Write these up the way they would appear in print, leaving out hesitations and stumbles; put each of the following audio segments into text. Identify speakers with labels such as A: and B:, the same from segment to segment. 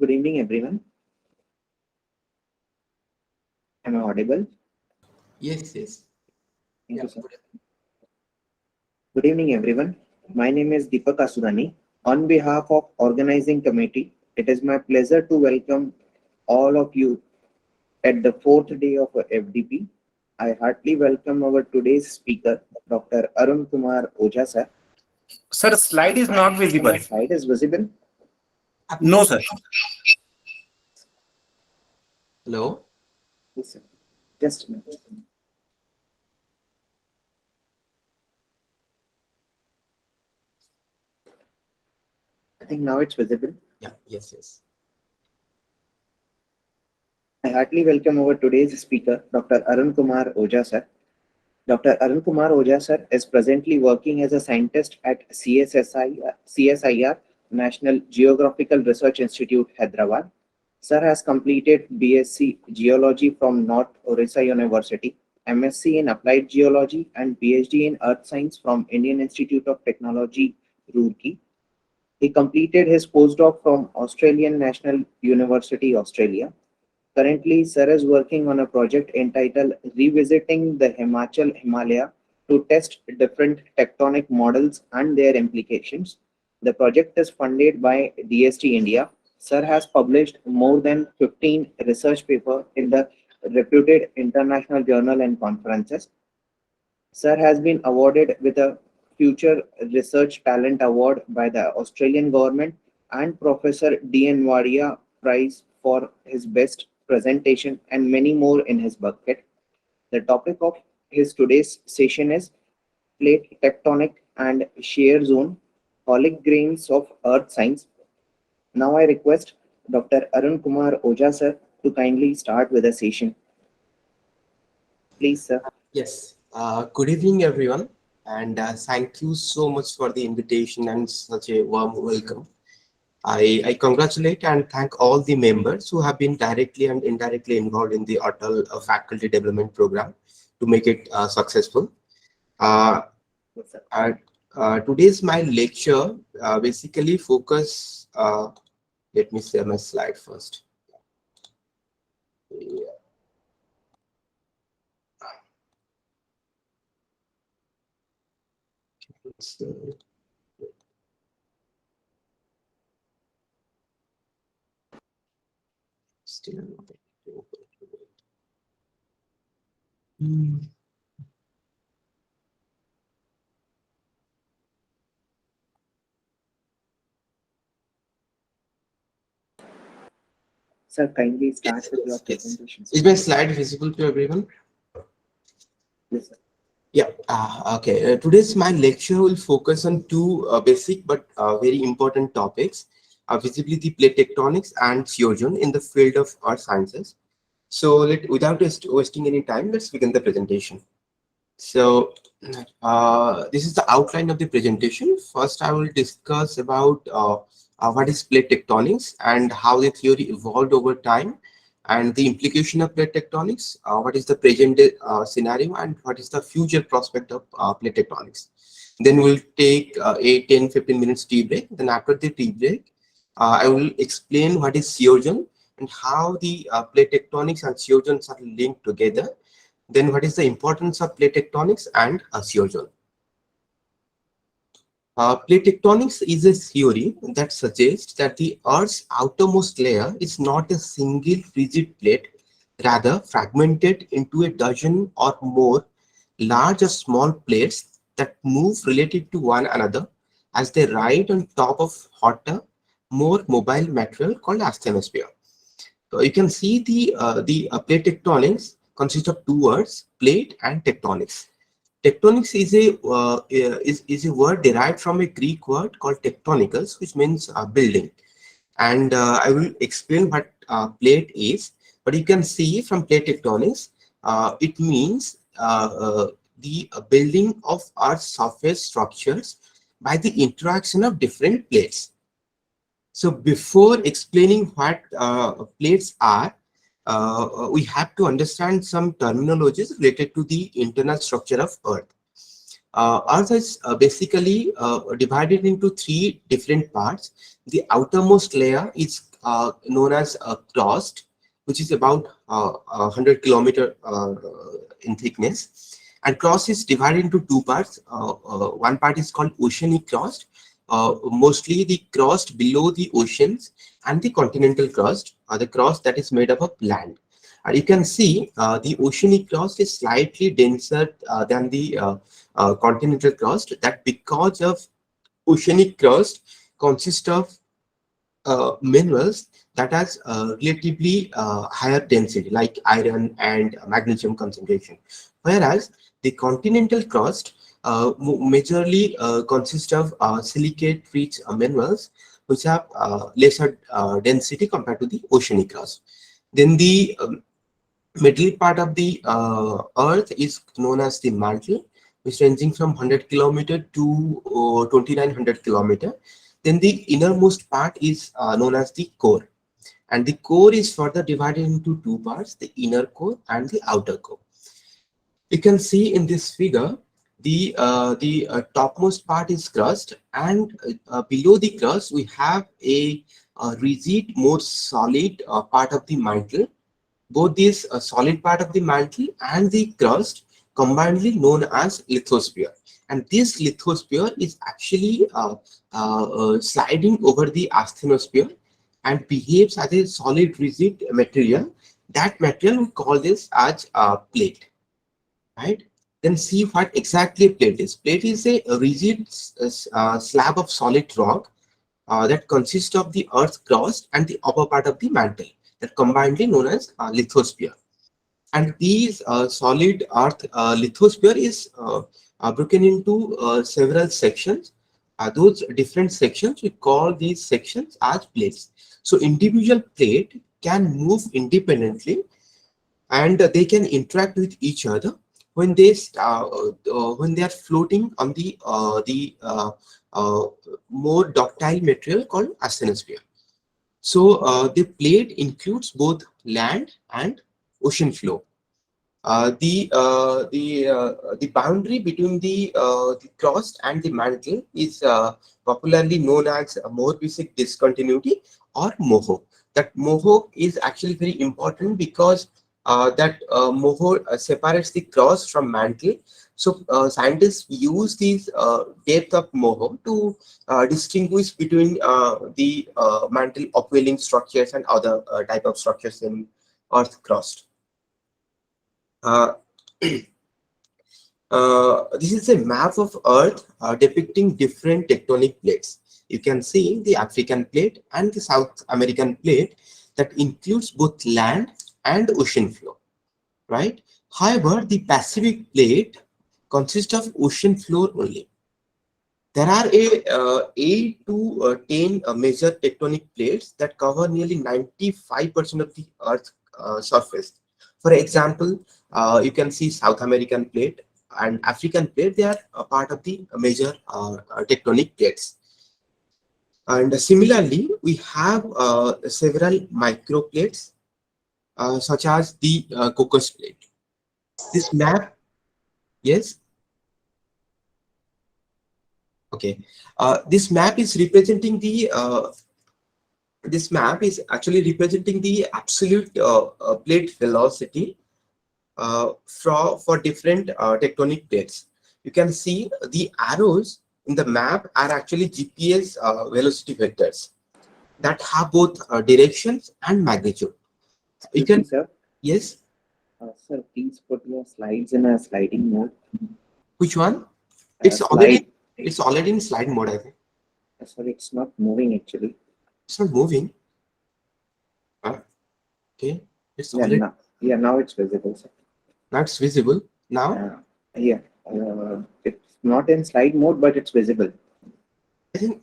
A: Good evening, everyone. Am I audible?
B: Yes, yes.
A: Thank you, sir. Good evening, everyone. My name is Deepak Asurani. On behalf of organizing committee, it is my pleasure to welcome all of you at the fourth day of FDP. I heartily welcome our today's speaker, Dr. Arun Kumar Ojha, sir.
C: Sir, slide is not visible.
A: My slide is visible.
C: No, sir.
B: Hello.
A: Yes, sir. Just a minute. I think now it's visible.
B: Yeah, yes, yes.
A: I heartily welcome our today's speaker, Dr. Arun Kumar Ojha, sir. Dr. Arun Kumar Ojha, sir, is presently working as a scientist at CSIR, National Geographical Research Institute, Hyderabad. Sir has completed BSc Geology from North Orissa University, MSc in Applied Geology, and PhD in Earth Science from Indian Institute of Technology, Roorkee. He completed his postdoc from Australian National University, Australia. Currently, Sir is working on a project entitled Revisiting the Himalaya to test different tectonic models and their implications. The project is funded by DST India. Sir has published more than 15 research papers in the reputed international journal and conferences. Sir has been awarded with a Future Research Talent Award by the Australian government and Professor D.N. Wadia Prize for his best presentation and many more in his bucket. The topic of his today's session is plate tectonic and shear zone, holic grains of earth science. Now I request Dr. Arun Kumar Ojha sir to kindly start with the session. Please, sir.
B: Yes. Good evening, everyone, and thank you so much for the invitation and such a warm welcome. I congratulate and thank all the members who have been directly and indirectly involved in the Atal Faculty Development Program to make it successful.
A: Yes, sir.
B: Today's my lecture basically focus. Let me share my slide first. Yeah. So, still not able to do it.
A: Sir, kindly start with your
B: Yes, yes.
A: presentation.
B: Is my slide visible to everyone?
A: Yes, sir.
B: Yeah. Okay. Today's my lecture will focus on two basic but very important topics: visibility, plate tectonics, and fusion in the field of earth sciences. So, without wasting any time, let's begin the presentation. So, this is the outline of the presentation. First, I will discuss about what is plate tectonics and how the theory evolved over time, and the implication of plate tectonics, what is the present scenario, and what is the future prospect of plate tectonics. Then we'll take a 10-15 minutes tea break. Then after the tea break, I will explain what is fusion and how the plate tectonics and fusions are linked together. Then what is the importance of plate tectonics and fusion? Plate tectonics is a theory that suggests that the Earth's outermost layer is not a single rigid plate, rather fragmented into a dozen or more large or small plates that move relative to one another as they ride on top of hotter, more mobile material called asthenosphere. So you can see the plate tectonics consists of two words: plate and tectonics. Tectonics is a word derived from a Greek word called tektonikos, which means building. And I will explain what plate is. But you can see from plate tectonics, it means the building of Earth's surface structures by the interaction of different plates. So before explaining what plates are, we have to understand some terminologies related to the internal structure of Earth. Earth is basically divided into three different parts. The outermost layer is known as a crust, which is about 100 kilometer in thickness. And crust is divided into two parts. One part is called oceanic crust, mostly the crust below the oceans, and the continental crust, the crust that is made up of land. You can see the oceanic crust is slightly denser than the continental crust. That because of oceanic crust consists of minerals that has relatively higher density, like iron and magnesium concentration, whereas the continental crust majorly consists of silicate-rich minerals which have lesser density compared to the oceanic crust. Then the middle part of the Earth is known as the mantle, which ranging from 100 kilometer to 2900 kilometer. Then the innermost part is known as the core, and the core is further divided into two parts: the inner core and the outer core. You can see in this figure the topmost part is crust, and below the crust we have a rigid, more solid part of the mantle. Both this solid part of the mantle and the crust combinedly known as lithosphere. And this lithosphere is actually sliding over the asthenosphere and behaves as a solid rigid material. That material we call this as a plate, right? Then see what exactly a plate is. Plate is a rigid slab of solid rock that consists of the earth's crust and the upper part of the mantle, that combinedly known as lithosphere. And these solid earth lithosphere is broken into several sections. Those different sections, we call these sections as plates. So individual plate can move independently, and they can interact with each other when they are floating on the more ductile material called asthenosphere. So the plate includes both land and ocean floor. The boundary between the crust and the mantle is popularly known as Mohr-Bisick discontinuity or MOHO. That MOHO is actually very important because that MOHO separates the crust from mantle. So scientists use these depth of MOHO to distinguish between the mantle upwelling structures and other type of structures in earth crust. This is a map of Earth depicting different tectonic plates. You can see the African plate and the South American plate that includes both land and ocean floor, right? However, the Pacific plate consists of ocean floor only. There are 8 to 10 major tectonic plates that cover nearly 95% of the Earth's surface. For example, you can see South American plate and African plate. They are a part of the major tectonic plates. And similarly, we have several microplates such as the Cocos plate. This map, yes. Okay, this map is representing the this map is actually representing the absolute plate velocity for different tectonic plates. You can see the arrows in the map are actually GPS velocity vectors that have both directions and magnitude. You can,
A: sir.
B: yes.
A: Sir, please put your slides in a sliding mode.
B: Which one?
A: Slide.
B: It's already in slide mode, I think.
A: Sorry, it's not moving actually.
B: It's not moving. Okay. It's
A: Yeah,
B: already.
A: now it's visible, sir.
B: Now it's visible. Now?
A: Yeah. It's not in slide mode, but it's visible.
B: I think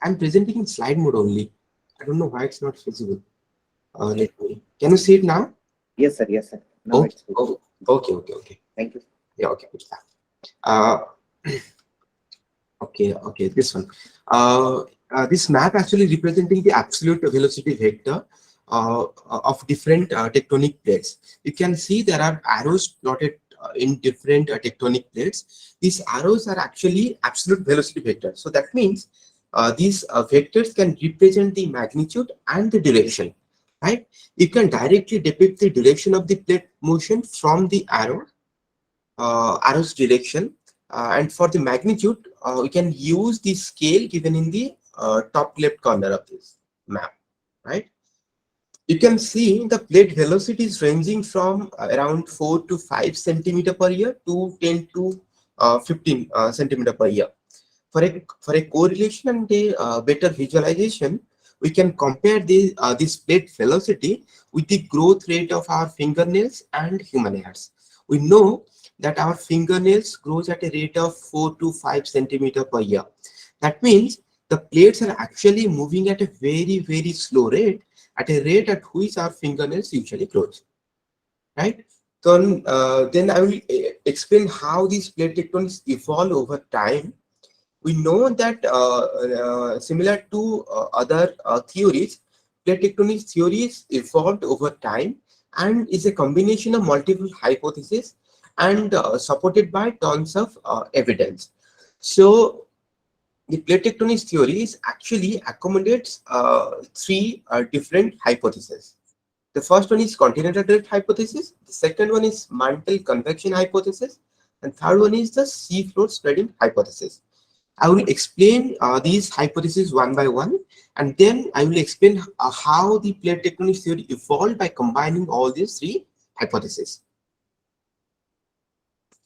B: I'm presenting in slide mode only. I don't know why it's not visible. Let me. Can you see it now?
A: Yes, sir. Yes, sir. Now it's visible.
B: Okay.
A: Thank you.
B: Yeah, okay. Okay, this one. This map actually representing the absolute velocity vector of different tectonic plates. You can see there are arrows plotted in different tectonic plates. These arrows are actually absolute velocity vector. So that means these vectors can represent the magnitude and the direction, right? You can directly depict the direction of the plate motion from the arrow's direction. And for the magnitude, we can use the scale given in the top left corner of this map, right? You can see the plate velocity is ranging from around 4 to 5 centimeter per year to 10 to 15 centimeter per year. For a correlation and a better visualization, we can compare this plate velocity with the growth rate of our fingernails and human hairs. We know that our fingernails grows at a rate of 4 to 5 centimeter per year. That means the plates are actually moving at a very slow rate, at a rate at which our fingernails usually grows, right? So then I will explain how these plate tectonics evolve over time. We know that similar to other theories, plate tectonic theories evolved over time and is a combination of multiple hypotheses and supported by tons of evidence. So the plate tectonic theories actually accommodates three different hypotheses. The first one is continental drift hypothesis, the second one is mantle convection hypothesis, and third one is the seafloor spreading hypothesis. I will explain these hypotheses one by one, and then I will explain how the plate tectonic theory evolved by combining all these three hypotheses.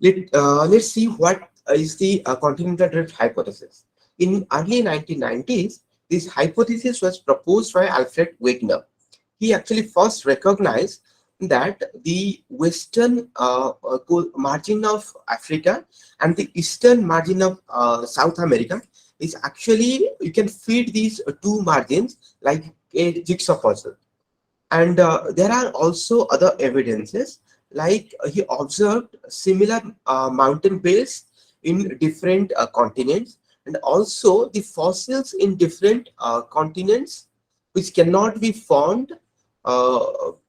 B: Let's see what is the continental drift hypothesis. In early 1990s, this hypothesis was proposed by Alfred Wegener. He actually first recognized that the western margin of Africa and the eastern margin of South America is actually, you can feed these two margins like a jigsaw puzzle. And there are also other evidences, like he observed similar mountain base in different continents, and also the fossils in different continents which cannot be found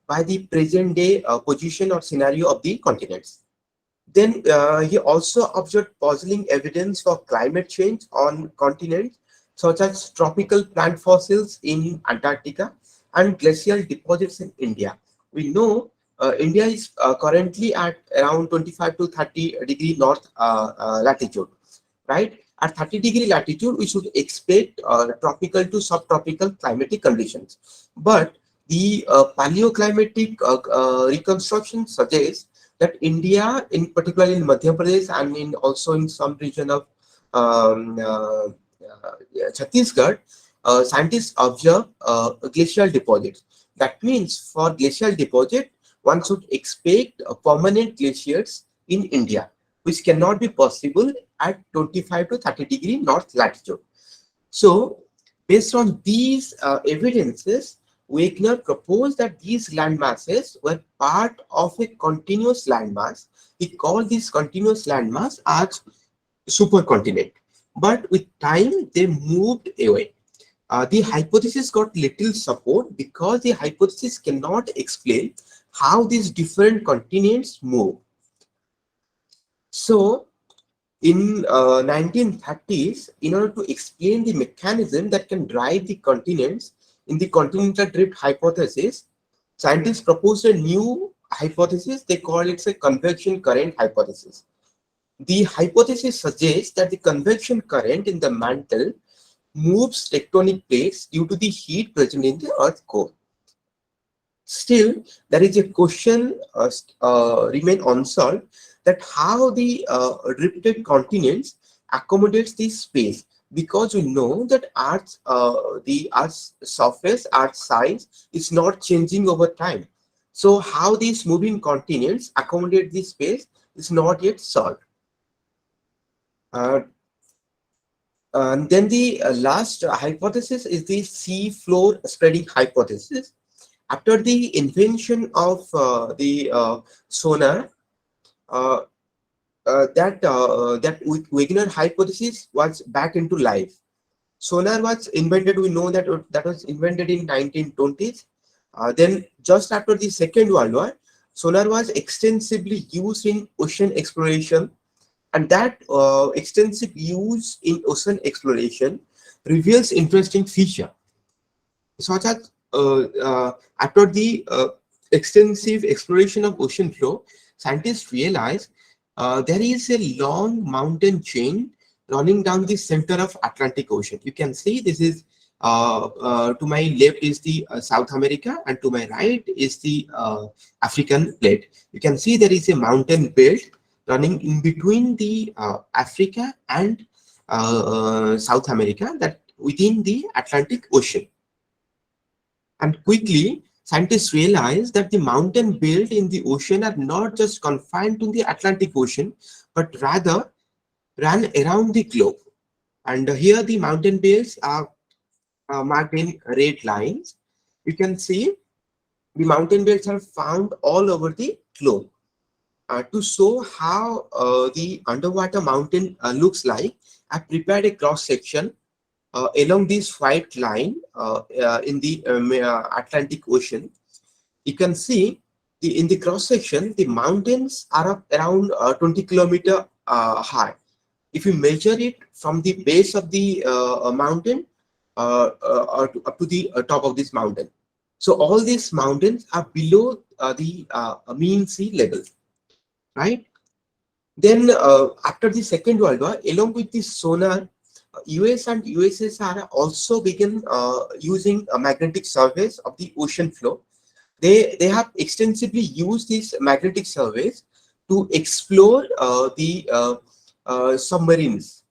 B: by the present day position or scenario of the continents. Then he also observed puzzling evidence for climate change on continents, such as tropical plant fossils in Antarctica and glacial deposits in India. We know India is currently at around 25 to 30-degree north latitude, right? At 30-degree latitude, we should expect tropical to subtropical climatic conditions. But the paleoclimatic reconstruction suggests that India, in particular in Madhya Pradesh and in also in some region of Chhattisgarh, scientists observe glacial deposits. That means for glacial deposit, one should expect permanent glaciers in India, which cannot be possible at 25 to 30-degree north latitude. So, based on these evidences, Wegener proposed that these land masses were part of a continuous landmass. He called this continuous landmass as supercontinent. But with time, they moved away. The hypothesis got little support because the hypothesis cannot explain how these different continents move. So, in 1930s, in order to explain the mechanism that can drive the continents in the continental drift hypothesis, scientists proposed a new hypothesis. They call it a convection current hypothesis. The hypothesis suggests that the convection current in the mantle moves tectonic plates due to the heat present in the Earth's core. Still, there is a question remain unsolved, that how the drifted continents accommodates this space, because we know that the Earth's surface, Earth's size is not changing over time. So how these moving continents accommodate this space is not yet solved. And then the last hypothesis is the sea floor spreading hypothesis. After the invention of the sonar, that Wegener hypothesis was back into life. Sonar was invented. We know that that was invented in 1920s. Then just after the Second World War, sonar was extensively used in ocean exploration, and that extensive use in ocean exploration reveals interesting feature, such as after the extensive exploration of ocean floor, scientists realize there is a long mountain chain running down the center of Atlantic Ocean. You can see this is to my left is the South America, and to my right is the African plate. You can see there is a mountain belt running in between the Africa and South America, that within the Atlantic Ocean. And quickly, scientists realized that the mountain belt in the ocean are not just confined to the Atlantic Ocean, but rather ran around the globe. And here the mountain belts are marked in red lines. You can see the mountain belts are found all over the globe. To show how the underwater mountain looks like, I prepared a cross section along this white line in the Atlantic Ocean. You can see in the cross section, the mountains are up around 20 kilometer high. If you measure it from the base of the mountain up to the top of this mountain, so all these mountains are below the mean sea level, right? Then after the Second World War, along with the sonar, US and USSR also began using magnetic surveys of the ocean floor. They have extensively used these magnetic surveys to explore the submarines,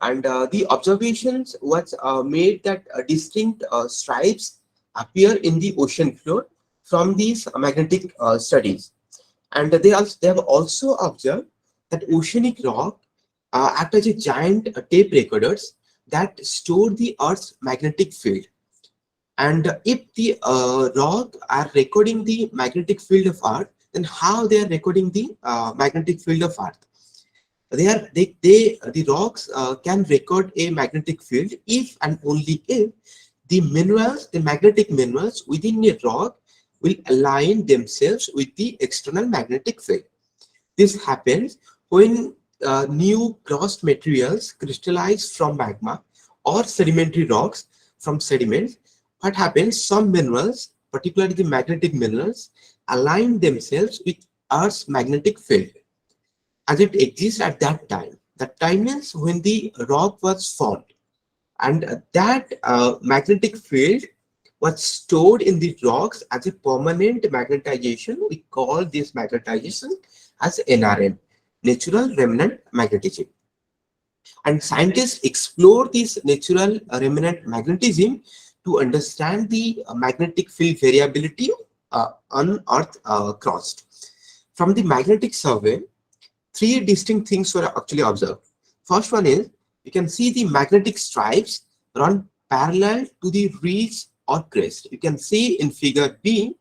B: and the observations was made that distinct stripes appear in the ocean floor from these magnetic studies. And they have also observed that oceanic rock act as a giant tape recorders that store the Earth's magnetic field. And if the rock are recording the magnetic field of Earth, then how they are recording the magnetic field of Earth? The rocks can record a magnetic field if and only if the minerals, the magnetic minerals within a rock will align themselves with the external magnetic field. This happens when new gross materials crystallize from magma or sedimentary rocks from sediments. What happens? Some minerals, particularly the magnetic minerals, align themselves with Earth's magnetic field as it exists at that time. That time means when the rock was formed, and that magnetic field was stored in the rocks as a permanent magnetization. We call this magnetization as NRM, natural remnant magnetism. And scientists explore this natural remnant magnetism to understand the magnetic field variability on Earth crust. From the magnetic survey, three distinct things were actually observed. First one is, you can see the magnetic stripes run parallel to the ridge or crest. You can see in figure B,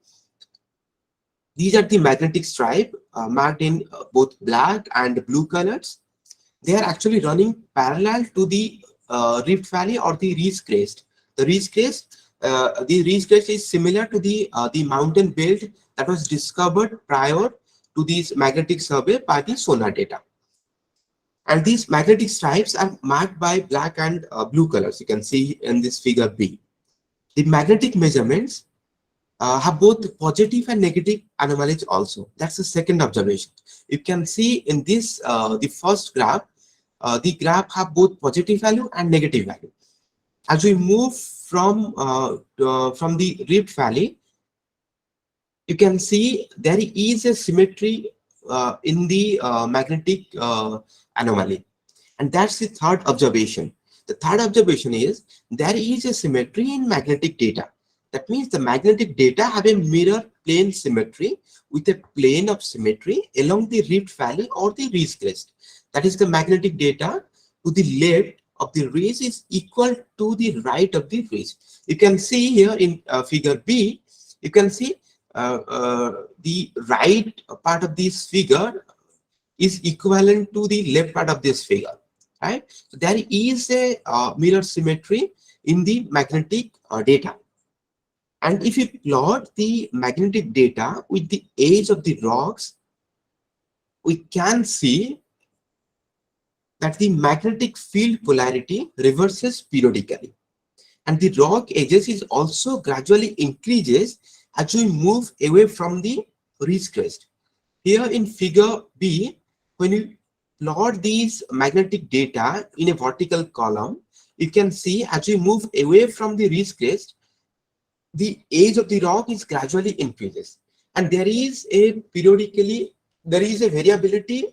B: these are the magnetic stripe marked in both black and blue colors. They are actually running parallel to the Rift Valley or the ridge crest. The ridge crest is similar to the mountain belt that was discovered prior to this magnetic survey by the sonar data. And these magnetic stripes are marked by black and blue colors. You can see in this figure B. The magnetic measurements have both positive and negative anomalies also. That's the second observation. You can see in this, the first graph, the graph have both positive value and negative value. As we move from the Rift Valley, you can see there is a symmetry in the magnetic anomaly. And that's the third observation. The third observation is there is a symmetry in magnetic data. That means the magnetic data have a mirror plane symmetry with a plane of symmetry along the Rift Valley or the ridge crest. That is, the magnetic data to the left of the ridge is equal to the right of the ridge. You can see here in figure B, you can see the right part of this figure is equivalent to the left part of this figure, right? So there is a mirror symmetry in the magnetic data. And if you plot the magnetic data with the age of the rocks, we can see that the magnetic field polarity reverses periodically. and the rock edges is also gradually increases as we move away from the ridge crest. Here in figure B, when you plot these magnetic data in a vertical column, you can see as we move away from the ridge crest, the age of the rock is gradually increases, and there is a variability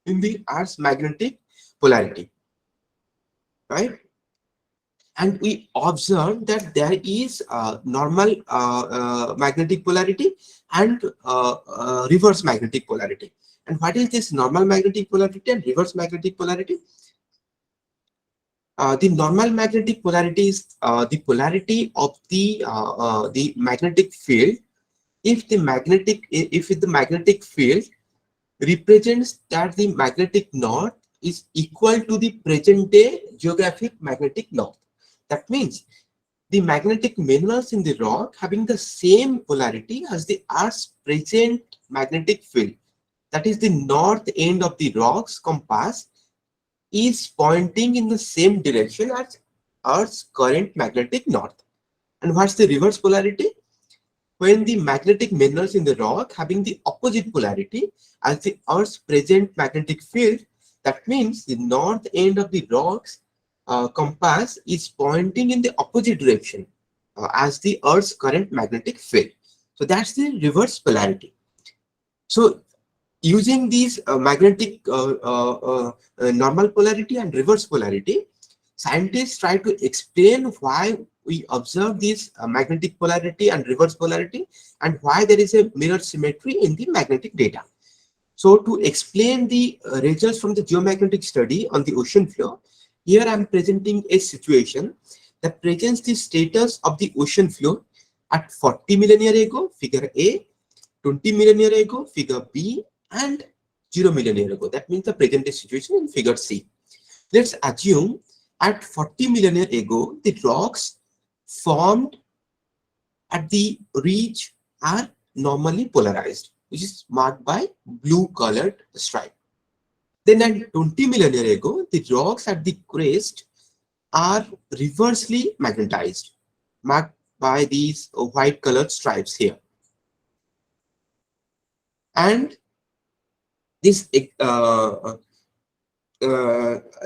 B: in the Earth's magnetic polarity, right? And we observe that there is normal magnetic polarity and reverse magnetic polarity. And what is this normal magnetic polarity and reverse magnetic polarity? The normal magnetic polarity is the polarity of the magnetic field if the magnetic field represents that the magnetic north is equal to the present day geographic magnetic north. That means the magnetic minerals in the rock having the same polarity as the Earth's present magnetic field, that is the north end of the rock's compass, is pointing in the same direction as Earth's current magnetic north. And what's the reverse polarity? When the magnetic minerals in the rock having the opposite polarity as the Earth's present magnetic field, that means the north end of the rock's compass is pointing in the opposite direction as the Earth's current magnetic field. So that's the reverse polarity. So using these normal polarity and reverse polarity, scientists try to explain why we observe this magnetic polarity and reverse polarity and why there is a mirror symmetry in the magnetic data. So to explain the results from the geomagnetic study on the ocean floor, here I am presenting a situation that presents the status of the ocean floor at 40 million years ago, figure A, 20 million years ago, figure B, and 0 million years ago. That means the present day situation in figure C. Let's assume at 40 million years ago, the rocks formed at the ridge are normally polarized, which is marked by blue colored stripe. Then at 20 million years ago, the rocks at the crest are reversely magnetized, marked by these white colored stripes here. And this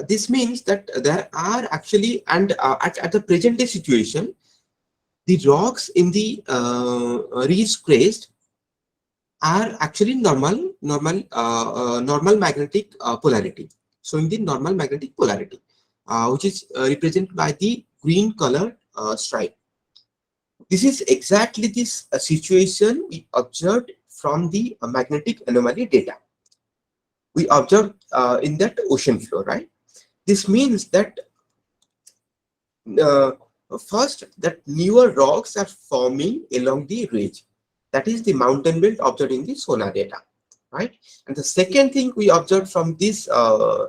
B: this means that there are actually, and at the present day situation, the rocks in the ridge crest are actually normal magnetic polarity, showing the normal magnetic polarity, which is represented by the green colored stripe. This is exactly this situation we observed from the magnetic anomaly data we observed in that ocean floor, right? This means that first, that newer rocks are forming along the ridge. That is the mountain belt observed in the sonar data, right? And the second thing we observed from this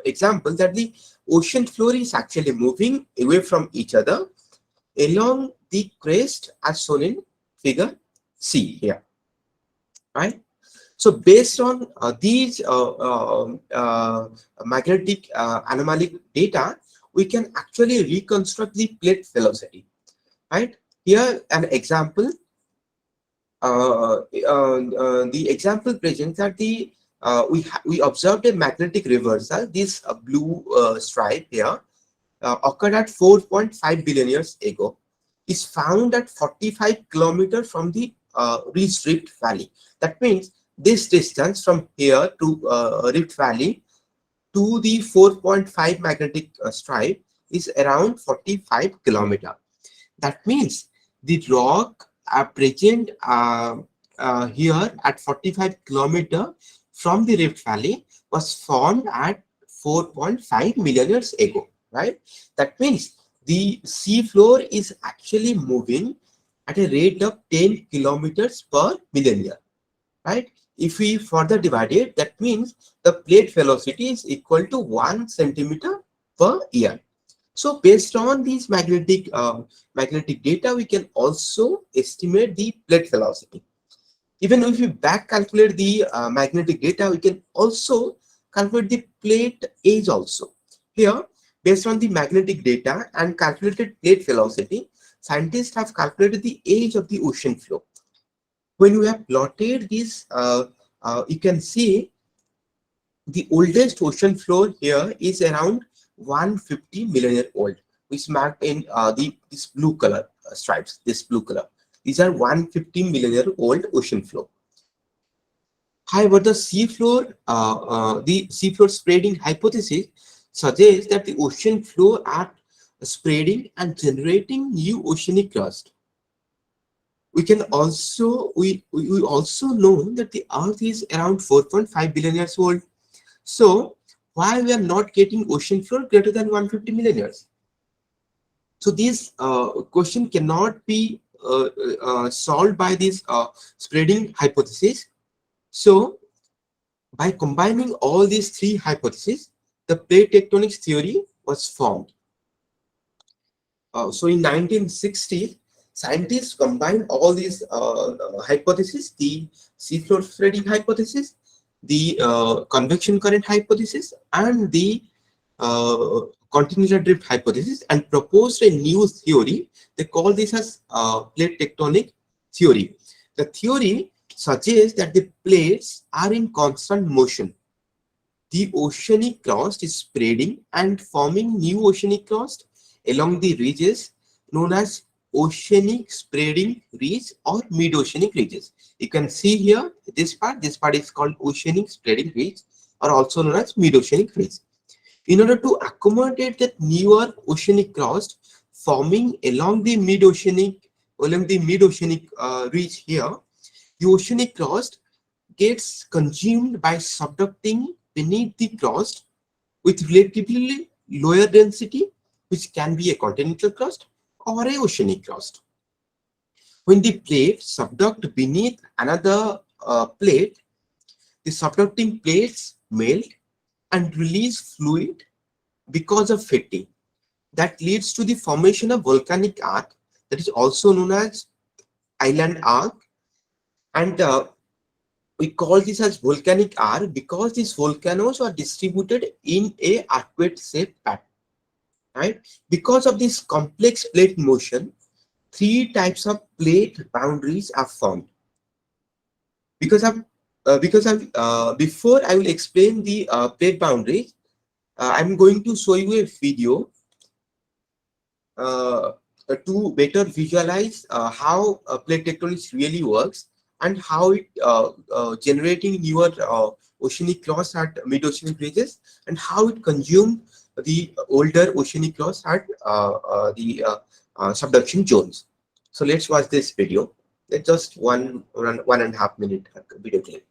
B: example, that the ocean floor is actually moving away from each other along the crest as shown in figure C here, right? So based on these magnetic anomaly data, we can actually reconstruct the plate velocity, right? Here an example. The example presents that the we observed a magnetic reversal. This blue stripe here occurred at 4.5 billion years ago. Is found at 45 kilometers from the Rift Valley. That means this distance from here to Rift Valley to the 4.5 magnetic stripe is around 45 kilometers. That means the rock are present here at 45 kilometers from the Rift Valley was formed at 4.5 million years ago, right? That means the sea floor is actually moving at a rate of 10 kilometers per million year, right? If we further divide it, that means the plate velocity is equal to 1 centimeter per year. So based on these magnetic data, we can also estimate the plate velocity. Even if we back calculate the magnetic data, we can also calculate the plate age also. Here, based on the magnetic data and calculated plate velocity, scientists have calculated the age of the ocean floor. When you have plotted this, you can see the oldest ocean floor here is around 150 million year old, which marked in this blue color stripes. This blue color. These are 150 million year old ocean floor. However, the seafloor spreading hypothesis suggests that the ocean floor are spreading and generating new oceanic crust. We also know that the Earth is around 4.5 billion years old. So why we are not getting ocean floor greater than 150 million years? So this question cannot be solved by this spreading hypothesis. So by combining all these three hypotheses, the plate tectonics theory was formed. So in 1960, scientists combined all these hypotheses: the seafloor spreading hypothesis, the convection current hypothesis, and the continental drift hypothesis, and proposed a new theory. They call this as plate tectonic theory. The theory suggests that the plates are in constant motion. The oceanic crust is spreading and forming new oceanic crust along the ridges known as oceanic spreading ridge or mid-oceanic ridges. You can see here this part is called oceanic spreading ridge, or also known as mid-oceanic ridge. In order to accommodate that newer oceanic crust forming along the mid-oceanic ridge here, the oceanic crust gets consumed by subducting beneath the crust with relatively lower density, which can be a continental crust or a oceanic crust. When the plate subduct beneath another plate, the subducting plates melt and release fluid because of fatigue. That leads to the formation of volcanic arc, that is also known as island arc. And we call this as volcanic arc because these volcanoes are distributed in a arcuate shaped pattern. Right? Because of this complex plate motion, three types of plate boundaries are formed. Before I will explain the plate boundaries, I'm going to show you a video to better visualize how plate tectonics really works and how it generating newer oceanic crust at mid-oceanic ridges, and how it consumed the older oceanic crust at the subduction zones. So let's watch this video. It's just one and a half minute video clip.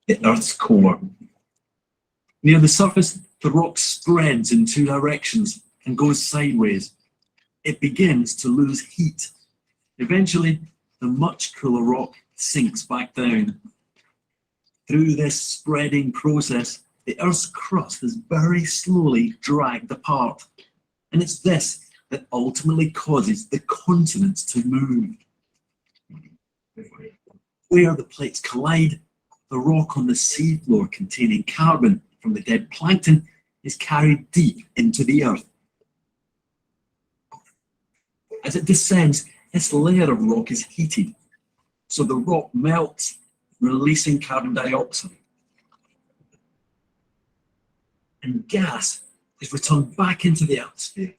D: The Earth's core. Near the surface, the rock spreads in two directions and goes sideways. It begins to lose heat. Eventually, the much cooler rock sinks back down. Through this spreading process, the Earth's crust is very slowly dragged apart. And it's this that ultimately causes the continents to move. Where the plates collide, the rock on the seafloor containing carbon from the dead plankton is carried deep into the Earth. As it descends, this layer of rock is heated, so the rock melts, releasing carbon dioxide. And gas is returned back into the atmosphere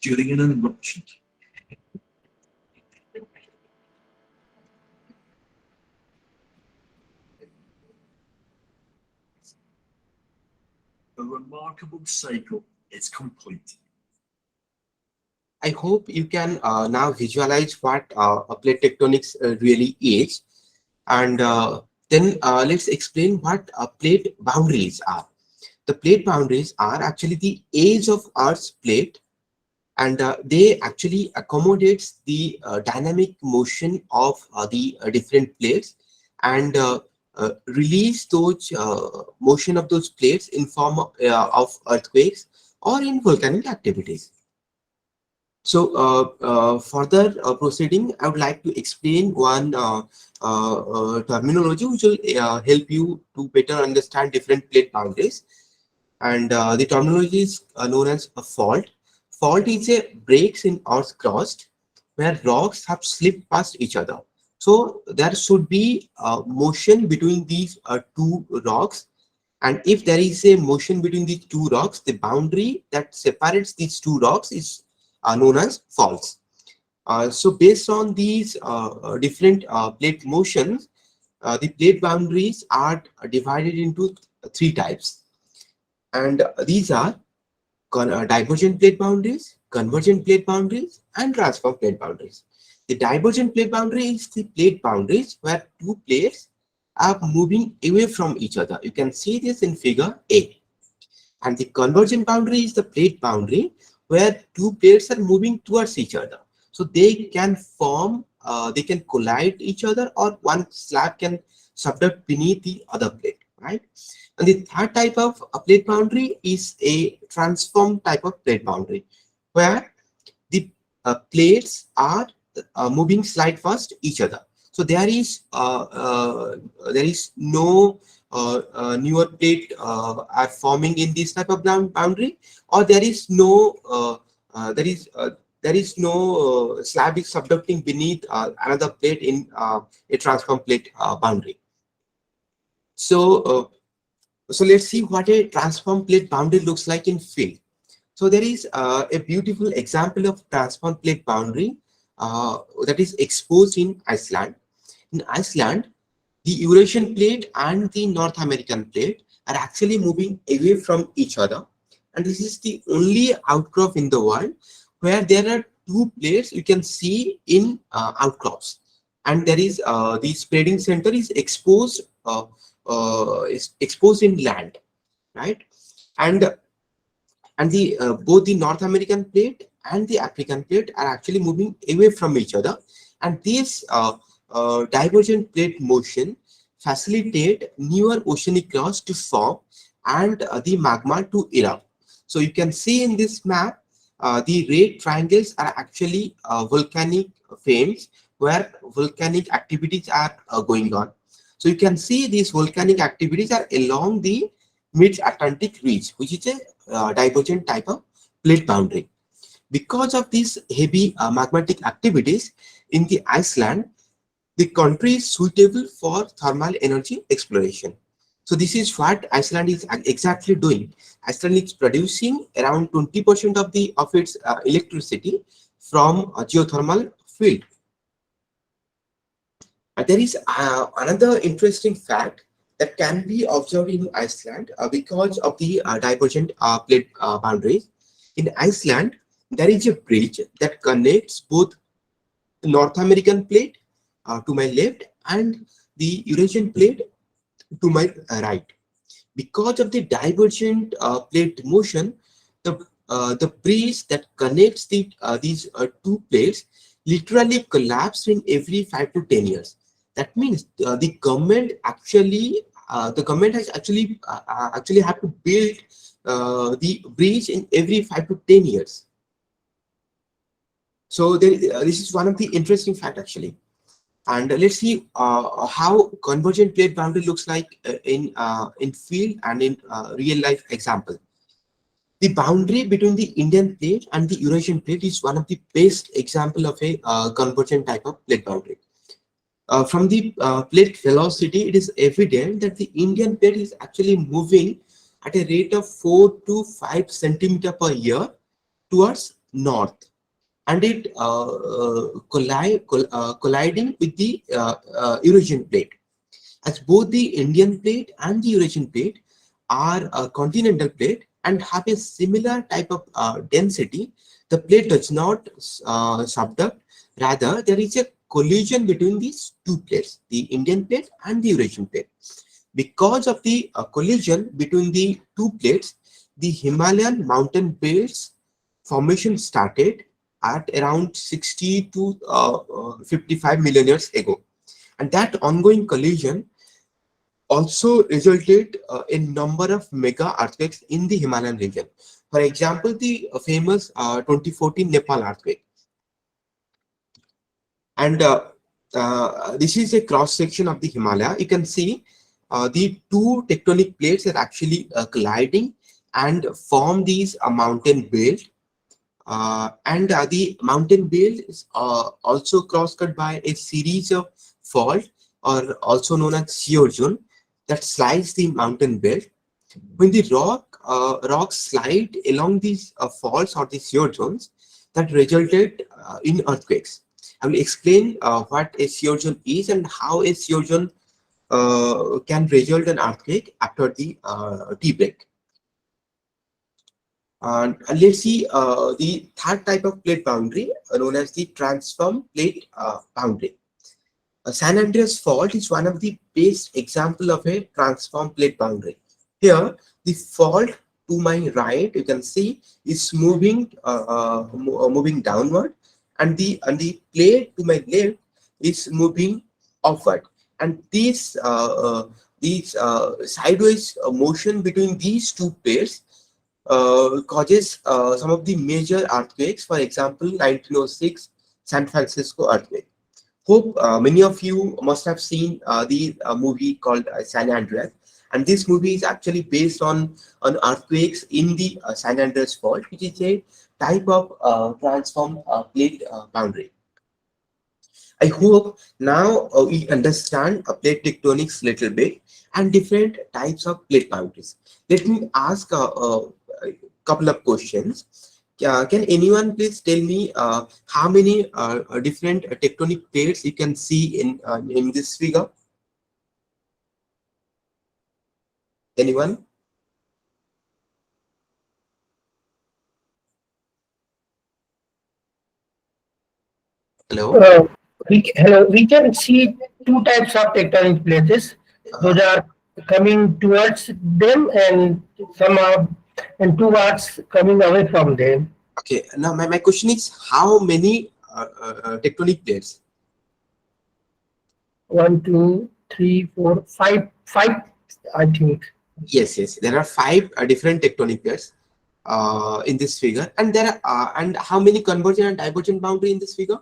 D: during an eruption. A remarkable cycle is complete.
B: I hope you can now visualize what plate tectonics really is, and then let's explain what plate boundaries are. The plate boundaries are actually the age of Earth's plate, and they actually accommodates the dynamic motion of the different plates, and release those motion of those plates in form of earthquakes or in volcanic activities. So further proceeding, I would like to explain one terminology which will help you to better understand different plate boundaries. And the terminology is known as a fault. Fault is a breaks in earth crust where rocks have slipped past each other. So there should be motion between these two rocks, and if there is a motion between these two rocks, the boundary that separates these two rocks is known as faults. So based on these different plate motions, the plate boundaries are divided into three types, and these are divergent plate boundaries, convergent plate boundaries, and transform plate boundaries. The divergent plate boundary is the plate boundaries where two plates are moving away from each other. You can see this in figure A. And the convergent boundary is the plate boundary where two plates are moving towards each other. So they can form, they can collide each other, or one slab can subduct beneath the other plate, right? And the third type of plate boundary is a transform type of plate boundary, where the plates are moving slight past each other. So there is no newer plate are forming in this type of boundary, or there is no slab is subducting beneath another plate in a transform plate boundary. So so let's see what a transform plate boundary looks like in field. So there is a beautiful example of transform plate boundary that is exposed in Iceland. In Iceland, the Eurasian plate and the North American plate are actually moving away from each other. And this is the only outcrop in the world where there are two plates you can see in outcrops. And there is the spreading center is exposed in land, right? And the both the North American plate and the African plate are actually moving away from each other, and this divergent plate motion facilitate newer oceanic crust to form and the magma to erupt. So you can see in this map, the red triangles are actually volcanic fames where volcanic activities are going on. So you can see these volcanic activities are along the mid-Atlantic ridge, which is a divergent type of plate boundary. Because of these heavy magmatic activities in the Iceland, the country is suitable for thermal energy exploration. So this is what Iceland is exactly doing. Iceland is producing around 20% of its electricity from a geothermal field. There is another interesting fact that can be observed in Iceland because of the divergent plate boundaries. In Iceland, there is a bridge that connects both the North American plate to my left and the Eurasian plate to my right. Because of the divergent plate motion, the bridge that connects these two plates literally collapsed in every 5 to 10 years. That means the government has actually had to build the bridge in every 5 to 10 years. So this is one of the interesting fact actually. And let's see how convergent plate boundary looks like in field and in real life example. The boundary between the Indian plate and the Eurasian plate is one of the best example of a convergent type of plate boundary. From the plate velocity, it is evident that the Indian plate is actually moving at a rate of 4 to 5 centimeter per year towards north, and it colliding with the Eurasian plate. As both the Indian plate and the Eurasian plate are a continental plate and have a similar type of density, the plate does not subduct. Rather, there is a collision between these two plates, the Indian plate and the Eurasian plate. Because of the collision between the two plates, the Himalayan mountain belts formation started at around 60 to 55 million years ago. And that ongoing collision also resulted in number of mega earthquakes in the Himalayan region. For example, the famous 2014 Nepal earthquake. And this is a cross section of the Himalaya. You can see the two tectonic plates are actually colliding and form these mountain belt. The mountain belt is also cross-cut by a series of fault, or also known as shear zone, that slides the mountain belt. When the rocks slide along these faults or the shear zones, that resulted in earthquakes. I will explain what a shear zone is and how a shear zone can result in earthquake after the tea break. And let's see the third type of plate boundary, known as the transform plate boundary. San Andreas fault is one of the best example of a transform plate boundary. Here, the fault to my right, you can see, is moving downward, and the plate to my left is moving upward. And these sideways motion between these two plates causes some of the major earthquakes. For example, 1906 San Francisco earthquake. Hope many of you must have seen the movie called San Andreas, and this movie is actually based on earthquakes in the San Andreas fault, which is a type of transform plate boundary. I hope now we understand plate tectonics little bit and different types of plate boundaries. Let me ask a couple of questions. Can anyone please tell me how many different tectonic plates you can see in this figure? Anyone? Hello.
E: We can see two types of tectonic plates. Those are coming towards them, and some are and towards coming away from them.
B: Okay. Now my question is, how many tectonic plates?
E: 1, 2, 3, 4, 5, 5. I think.
B: Yes. There are 5 different tectonic plates in this figure, and there are and how many convergent and divergent boundary in this figure?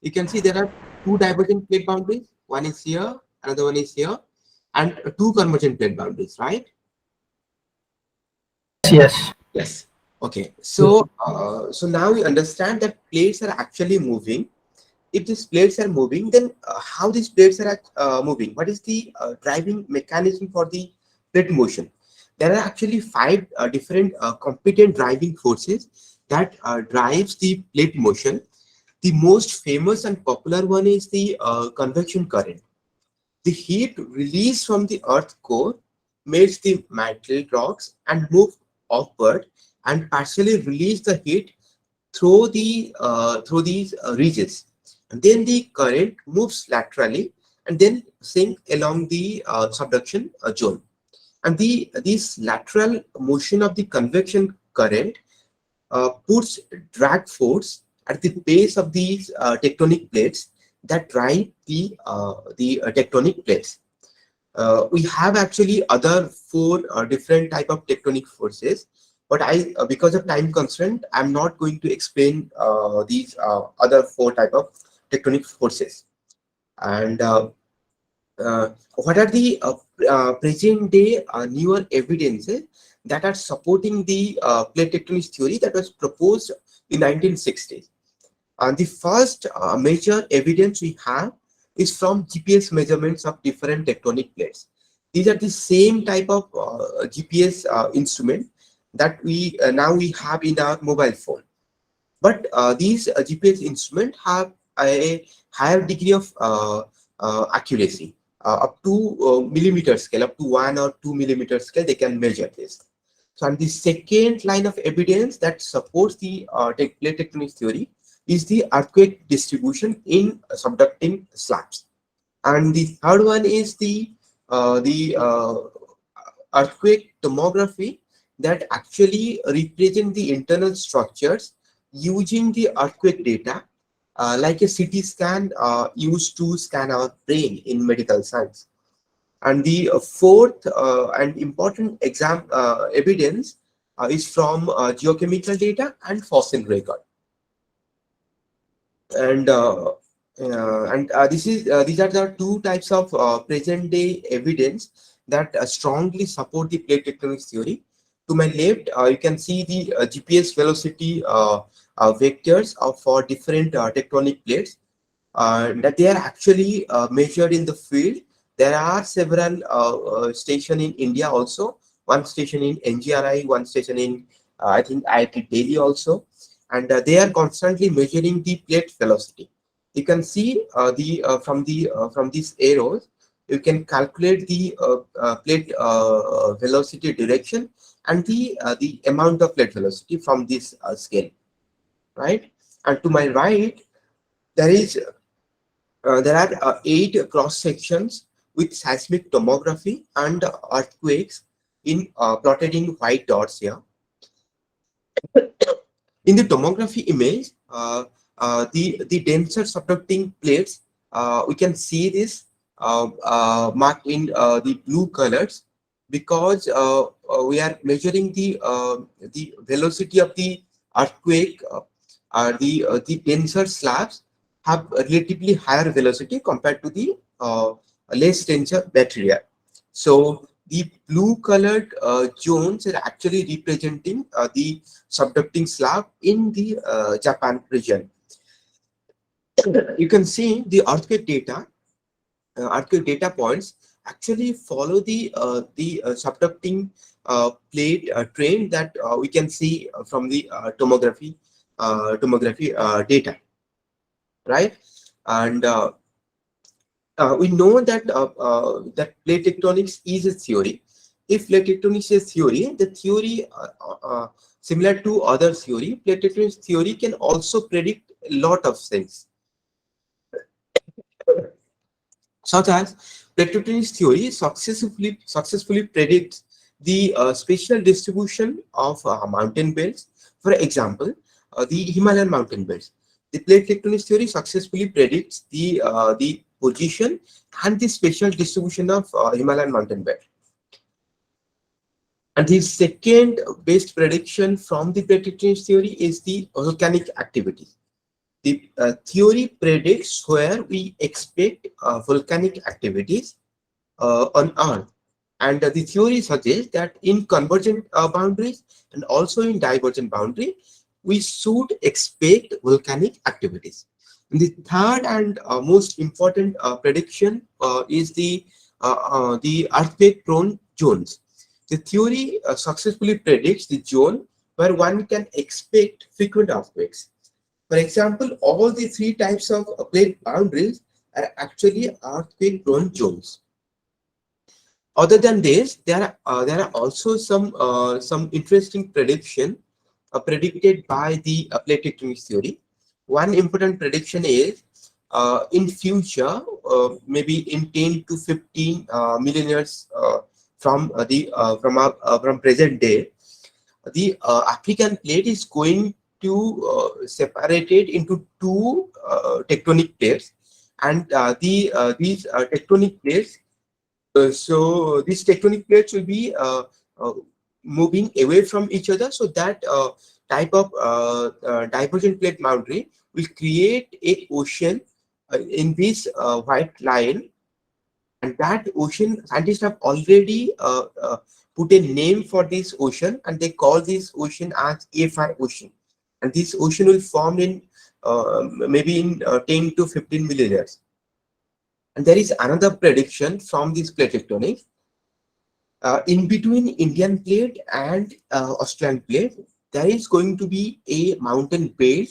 B: You can see there are 2 divergent plate boundaries. One is here, another one is here, and 2 convergent plate boundaries, right?
E: Yes.
B: Yes. Okay. So so now we understand that plates are actually moving. If these plates are moving, then how these plates are moving? What is the driving mechanism for the plate motion? There are actually 5 different competent driving forces that drives the plate motion. The most famous and popular one is the convection current. The heat released from the earth core melts the metal rocks and move upward, and partially release the heat through these ridges. And then the current moves laterally and then sink along the subduction zone. And this lateral motion of the convection current puts drag force at the base of these tectonic plates that drive the tectonic plates. We have actually other 4 different type of tectonic forces, but because of time constraint, I'm not going to explain these other 4 type of tectonic forces. And what are the present day newer evidences that are supporting the plate tectonics theory that was proposed in 1960s? The first major evidence we have is from GPS measurements of different tectonic plates. These are the same type of GPS instrument that we now we have in our mobile phone. But these GPS instruments have a higher degree of accuracy, up to millimeter scale, up to 1 or 2 millimeter scale, they can measure this. So, and the second line of evidence that supports the plate tectonics theory is the earthquake distribution in subducting slabs. And the third one is the earthquake tomography that actually represent the internal structures using the earthquake data, like a CT scan used to scan our brain in medical science. And the fourth and important evidence is from geochemical data and fossil record. And these are the 2 types of present day evidence that strongly support the plate tectonics theory. To my left, you can see the GPS velocity vectors for different tectonic plates that they are actually measured in the field. There are several stations in India also, one station in NGRI, one station in I think IIT Delhi also, and they are constantly measuring the plate velocity. You can see from these arrows, you can calculate the plate velocity direction and the amount of plate velocity from this scale, right? And to my right, there is there are 8 cross sections with seismic tomography and earthquakes in plotted in white dots here. In the tomography image, the denser subducting plates, we can see this marked in the blue colors because we are measuring the velocity of the earthquake. The denser slabs have a relatively higher velocity compared to the less denser material. So the blue colored zones are actually representing the subducting slab in the Japan region. You can see the earthquake data points actually follow the subducting plate trend that we can see from the tomography data, right? And we know that that plate tectonics is a theory. If plate tectonics is theory, the theory similar to other theory, plate tectonics theory can also predict a lot of things, such as plate tectonics theory successfully predicts the spatial distribution of mountain belts. For example, the Himalayan mountain belts. The plate tectonics theory successfully predicts the position and the spatial distribution of Himalayan mountain belt. And the second best prediction from the plate tectonics theory is the volcanic activity. The theory predicts where we expect volcanic activities on Earth. And the theory suggests that in convergent boundaries and also in divergent boundary, we should expect volcanic activities. And the third and most important prediction is the earthquake-prone zones. The theory successfully predicts the zone where one can expect frequent earthquakes. For example, all the 3 types of plate boundaries are actually earthquake-prone zones. Other than this, there are also some interesting prediction predicted by the plate tectonics theory. One important prediction is in future, maybe in 10 to 15 million years from present day, the African plate is going to separate it into 2 tectonic plates, and these tectonic plates. So these tectonic plates will be moving away from each other, so that type of divergent plate boundary will create a ocean in this white line, and that ocean scientists have already put a name for this ocean, and they call this ocean as AFI ocean, and this ocean will form in maybe in 10 to 15 million years. And there is another prediction from this plate tectonics. In between Indian plate and Australian plate, there is going to be a mountain belt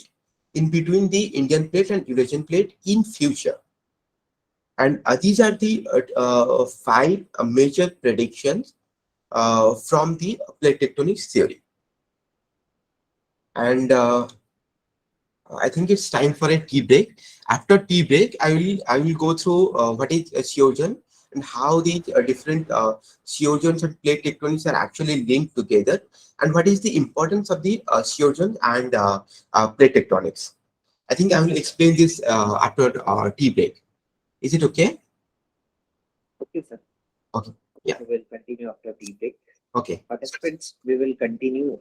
B: in between the Indian plate and Eurasian plate in future. And these are the 5 major predictions from the plate tectonics theory. And I think it's time for a tea break. After tea break, I will go through what is a sheogen and how the different sheogens and plate tectonics are actually linked together, and what is the importance of the sheogen and plate tectonics. I think I will explain this after tea break. Is it okay?
A: Okay, sir.
B: Okay. Yeah.
A: We will continue after tea break.
B: Okay.
A: Participants, we will continue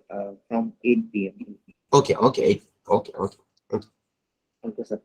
A: from 8 p.m.
B: Okay. Okay. Okay. Okay.
A: Thank you, sir.